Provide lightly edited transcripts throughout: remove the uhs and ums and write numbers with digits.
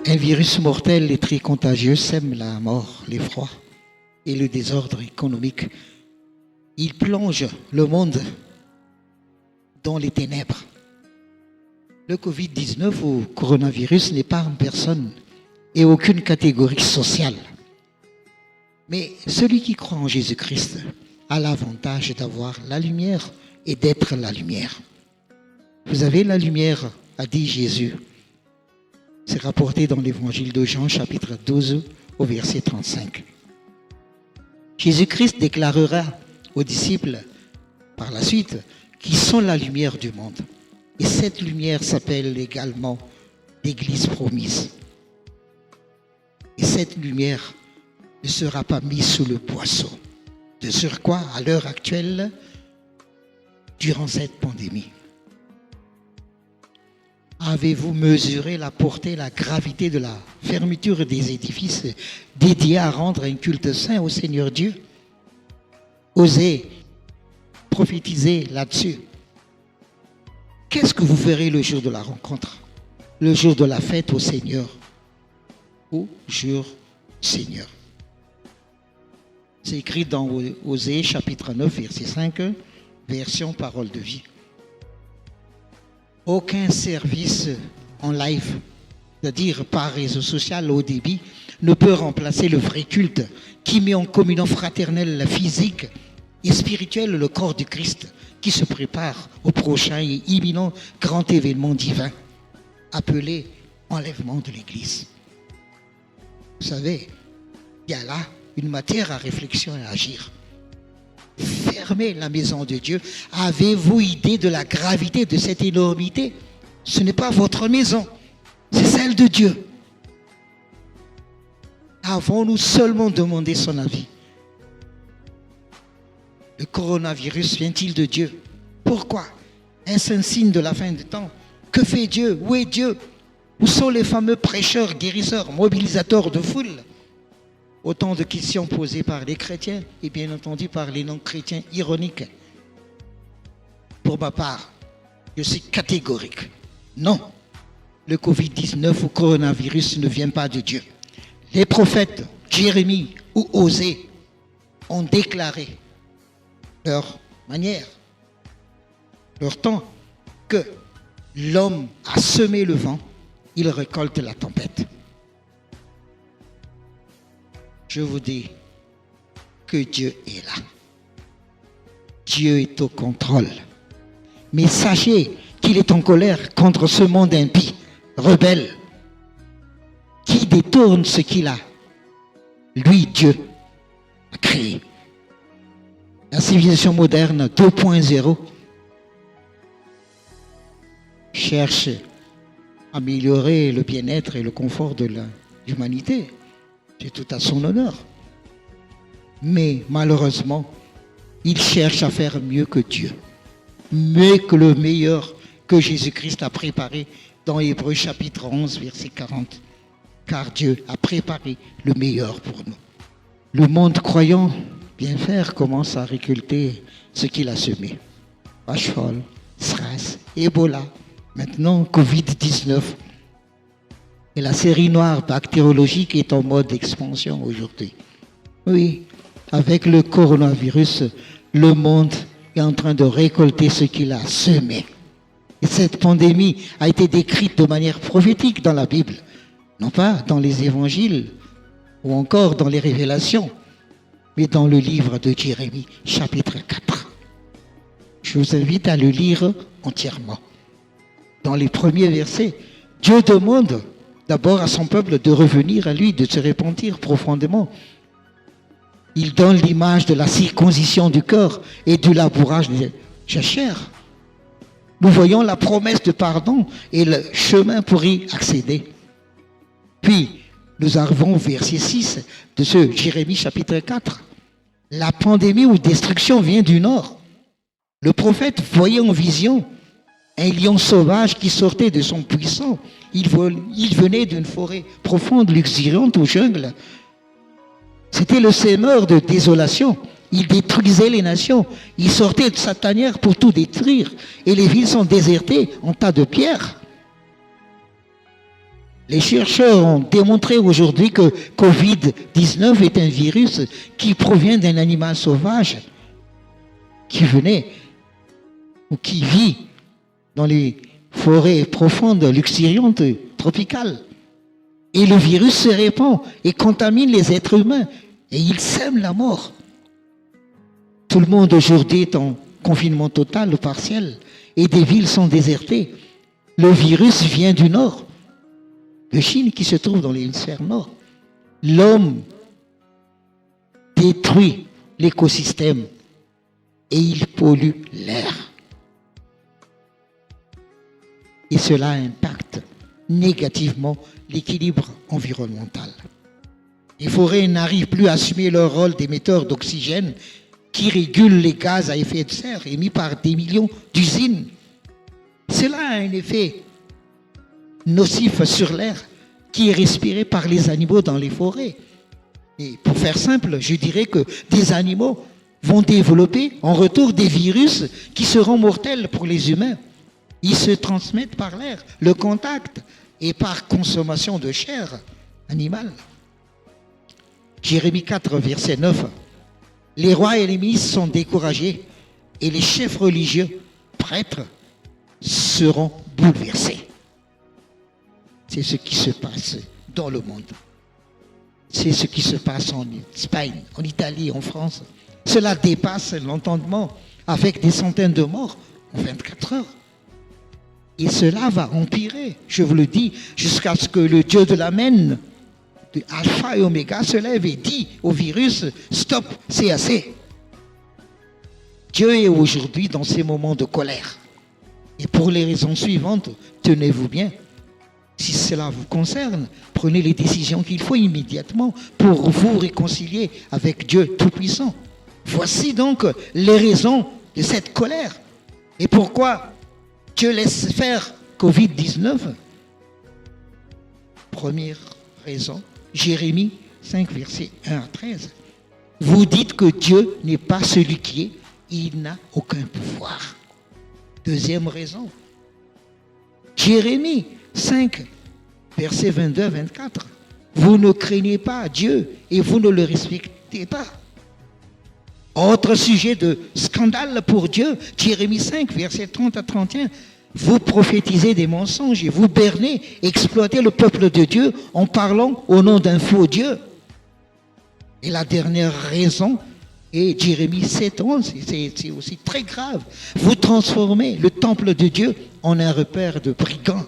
Un virus mortel et très contagieux sème la mort, l'effroi et le désordre économique. Il plonge le monde dans les ténèbres. Le Covid-19 ou coronavirus n'épargne personne et aucune catégorie sociale. Mais celui qui croit en Jésus-Christ a l'avantage d'avoir la lumière et d'être la lumière. Vous avez la lumière, a dit Jésus. C'est rapporté dans l'évangile de Jean, chapitre 12, au verset 35. Jésus-Christ déclarera aux disciples, par la suite, qu'ils sont la lumière du monde. Et cette lumière s'appelle également l'Église promise. Et cette lumière ne sera pas mise sous le boisseau. De surcroît, à l'heure actuelle, durant cette pandémie, avez-vous mesuré la portée, la gravité de la fermeture des édifices dédiés à rendre un culte saint au Seigneur Dieu? Osez prophétiser là-dessus. Qu'est-ce que vous ferez le jour de la rencontre, le jour de la fête au Seigneur, au jour Seigneur? C'est écrit dans Osée, chapitre 9, verset 5, version parole de vie. Aucun service en live, c'est-à-dire par réseau social haut débit, ne peut remplacer le vrai culte qui met en communion fraternelle, physique et spirituelle le corps du Christ qui se prépare au prochain et imminent grand événement divin appelé enlèvement de l'Église. Vous savez, il y a là une matière à réflexion et à agir. Fermez la maison de Dieu. Avez-vous idée de la gravité de cette énormité? Ce n'est pas votre maison, c'est celle de Dieu. Avons-nous seulement demandé son avis? Le coronavirus vient-il de Dieu? Pourquoi? Est-ce un signe de la fin du temps? Que fait Dieu? Où est Dieu? Où sont les fameux prêcheurs, guérisseurs, mobilisateurs de foule? Autant de questions posées par les chrétiens et bien entendu par les non-chrétiens ironiques. Pour ma part, je suis catégorique. Non, le Covid-19 ou coronavirus ne vient pas de Dieu. Les prophètes, Jérémie ou Osée, ont déclaré leur manière, leur temps, que l'homme a semé le vent, il récolte la tempête. Je vous dis que Dieu est là. Dieu est au contrôle. Mais sachez qu'il est en colère contre ce monde impie, rebelle, qui détourne ce qu'il a, lui, Dieu, a créé. La civilisation moderne 2.0 cherche à améliorer le bien-être et le confort de l'humanité. C'est tout à son honneur. Mais malheureusement, il cherche à faire mieux que Dieu. Mieux que le meilleur que Jésus-Christ a préparé dans Hébreux chapitre 11, verset 40. Car Dieu a préparé le meilleur pour nous. Le monde croyant bien faire commence à récolter ce qu'il a semé. Vache folle, SRAS, Ebola, maintenant Covid-19. Et la série noire bactériologique est en mode expansion aujourd'hui. Oui, avec le coronavirus, le monde est en train de récolter ce qu'il a semé. Et cette pandémie a été décrite de manière prophétique dans la Bible, non pas dans les évangiles ou encore dans les révélations, mais dans le livre de Jérémie, chapitre 4. Je vous invite à le lire entièrement. Dans les premiers versets, Dieu demande d'abord à son peuple de revenir à lui, de se repentir profondément. Il donne l'image de la circoncision du cœur et du labourage de la chair. Nous voyons la promesse de pardon et le chemin pour y accéder. Puis, nous arrivons au verset 6 de ce Jérémie chapitre 4. La pandémie ou destruction vient du nord. Le prophète voyait en vision un lion sauvage qui sortait de son buisson. Il venait d'une forêt profonde, luxuriante ou jungle. C'était le semeur de désolation. Il détruisait les nations. Il sortait de sa tanière pour tout détruire. Et les villes sont désertées en tas de pierres. Les chercheurs ont démontré aujourd'hui que Covid-19 est un virus qui provient d'un animal sauvage qui venait ou qui vit dans les forêts profondes luxuriantes tropicales. Et le virus se répand et contamine les êtres humains et il sème la mort. Tout le monde aujourd'hui est en confinement total ou partiel et des villes sont désertées. Le virus vient du nord, de Chine qui se trouve dans l'hémisphère nord. L'homme détruit l'écosystème et il pollue l'air. Et cela impacte négativement l'équilibre environnemental. Les forêts n'arrivent plus à assumer leur rôle d'émetteurs d'oxygène qui régulent les gaz à effet de serre émis par des millions d'usines. Cela a un effet nocif sur l'air qui est respiré par les animaux dans les forêts. Et pour faire simple, je dirais que des animaux vont développer en retour des virus qui seront mortels pour les humains. Ils se transmettent par l'air, le contact et par consommation de chair animale. Jérémie 4, verset 9. Les rois et les ministres sont découragés et les chefs religieux, prêtres, seront bouleversés. C'est ce qui se passe dans le monde. C'est ce qui se passe en Espagne, en Italie, en France. Cela dépasse l'entendement avec des centaines de morts en 24 heures. Et cela va empirer, je vous le dis, jusqu'à ce que le Dieu de l'Amen, de Alpha et Oméga, se lève et dit au virus, stop, c'est assez. Dieu est aujourd'hui dans ces moments de colère. Et pour les raisons suivantes, tenez-vous bien. Si cela vous concerne, prenez les décisions qu'il faut immédiatement pour vous réconcilier avec Dieu Tout-Puissant. Voici donc les raisons de cette colère. Et pourquoi Dieu laisse faire Covid-19 ? Première raison, Jérémie 5, versets 1 à 13. Vous dites que Dieu n'est pas celui qui est, il n'a aucun pouvoir. Deuxième raison, Jérémie 5, versets 22 à 24. Vous ne craignez pas Dieu et vous ne le respectez pas. Autre sujet de scandale pour Dieu, Jérémie 5, versets 30 à 31. Vous prophétisez des mensonges et vous bernez, exploitez le peuple de Dieu en parlant au nom d'un faux Dieu. Et la dernière raison est Jérémie 7, 11. C'est aussi très grave. Vous transformez le temple de Dieu en un repère de brigands.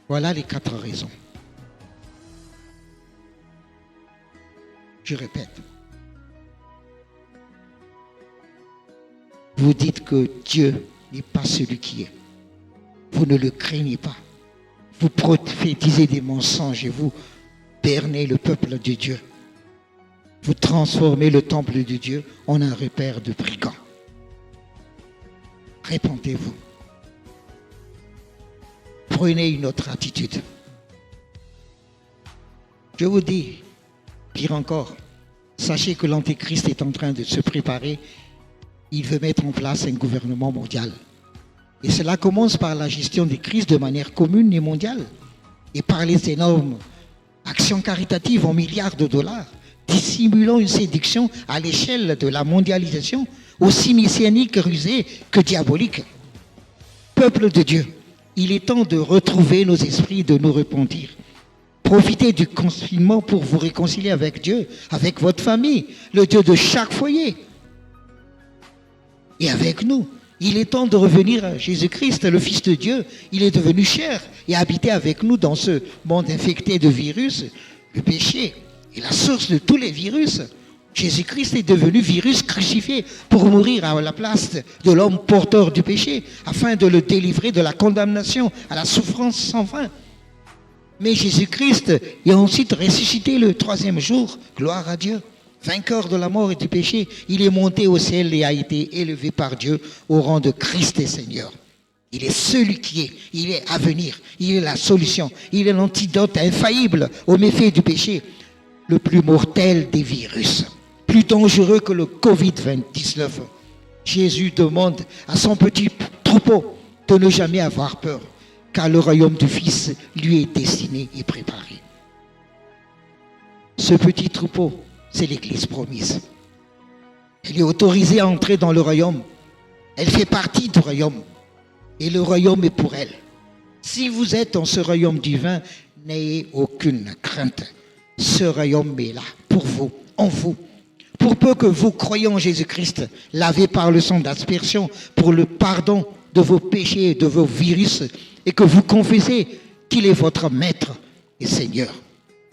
Voilà les 4 raisons. Je répète. Vous dites que Dieu n'est pas celui qui est. Vous ne le craignez pas. Vous prophétisez des mensonges et vous bernez le peuple de Dieu. Vous transformez le temple de Dieu en un repère de brigands. Répentez-vous. Prenez une autre attitude. Je vous dis, pire encore, sachez que l'Antéchrist est en train de se préparer. Il veut mettre en place un gouvernement mondial. Et cela commence par la gestion des crises de manière commune et mondiale. Et par les énormes actions caritatives en milliards de dollars, dissimulant une séduction à l'échelle de la mondialisation, aussi messianique, rusée que diabolique. Peuple de Dieu, il est temps de retrouver nos esprits, de nous repentir. Profitez du confinement pour vous réconcilier avec Dieu, avec votre famille, le Dieu de chaque foyer. Et avec nous, il est temps de revenir à Jésus-Christ, le Fils de Dieu. Il est devenu chair et a habité avec nous dans ce monde infecté de virus. Le péché est la source de tous les virus. Jésus-Christ est devenu virus crucifié pour mourir à la place de l'homme porteur du péché, afin de le délivrer de la condamnation à la souffrance sans fin. Mais Jésus-Christ est ensuite ressuscité le 3e jour, gloire à Dieu. Vainqueur de la mort et du péché, il est monté au ciel et a été élevé par Dieu au rang de Christ et Seigneur. Il est celui qui est, il est à venir, il est la solution, il est l'antidote infaillible aux méfaits du péché, le plus mortel des virus, plus dangereux que le Covid-19. Jésus demande à son petit troupeau de ne jamais avoir peur, car le royaume du Fils lui est destiné et préparé. Ce petit troupeau, c'est l'Église promise. Elle est autorisée à entrer dans le royaume. Elle fait partie du royaume. Et le royaume est pour elle. Si vous êtes dans ce royaume divin, n'ayez aucune crainte. Ce royaume est là, pour vous, en vous. Pour peu que vous croyez en Jésus-Christ, lavé par le sang d'aspersion, pour le pardon de vos péchés et de vos virus, et que vous confessez qu'il est votre maître et Seigneur.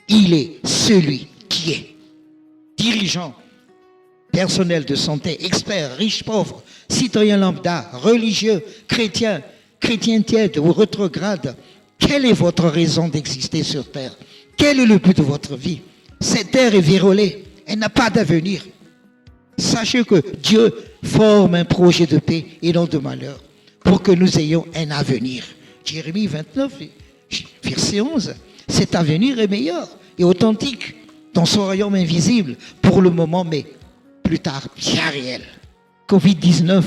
Il est celui qui est dirigeant, personnel de santé, expert, riche, pauvre, citoyen lambda, religieux, chrétien, chrétien tiède ou rétrograde. Quelle est votre raison d'exister sur terre? Quel est le but de votre vie? Cette terre est vérolée, elle n'a pas d'avenir. Sachez que Dieu forme un projet de paix et non de malheur pour que nous ayons un avenir. Jérémie 29, verset 11. Cet avenir est meilleur et authentique dans son royaume invisible pour le moment, mais plus tard, bien réel. Covid-19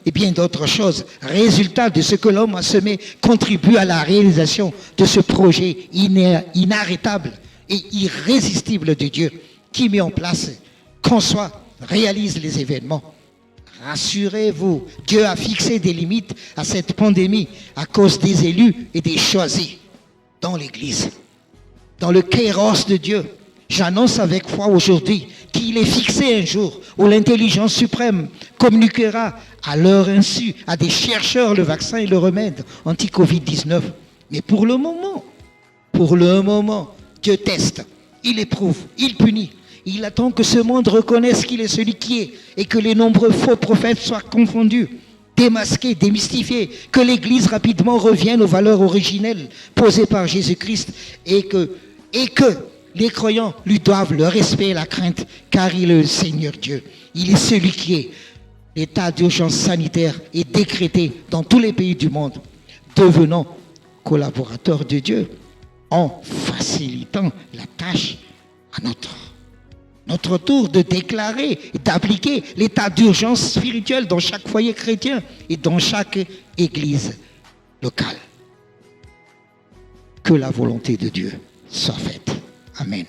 et bien d'autres choses, résultat de ce que l'homme a semé, contribue à la réalisation de ce projet inarrêtable et irrésistible de Dieu qui met en place, conçoit, réalise les événements. Rassurez-vous, Dieu a fixé des limites à cette pandémie à cause des élus et des choisis dans l'Église. Dans le kairos de Dieu, j'annonce avec foi aujourd'hui qu'il est fixé un jour où l'intelligence suprême communiquera à leur insu à des chercheurs le vaccin et le remède anti-Covid-19. Mais pour le moment, Dieu teste, il éprouve, il punit. Il attend que ce monde reconnaisse qu'il est celui qui est et que les nombreux faux prophètes soient confondus, démasqués, démystifiés, que l'Église rapidement revienne aux valeurs originelles posées par Jésus-Christ et que les croyants lui doivent le respect et la crainte, car il est le Seigneur Dieu. Il est celui qui est. L'état d'urgence sanitaire est décrété dans tous les pays du monde. Devenons collaborateurs de Dieu en facilitant la tâche à notre tour de déclarer et d'appliquer l'état d'urgence spirituelle dans chaque foyer chrétien et dans chaque église locale. Que la volonté de Dieu soit faite. Amen.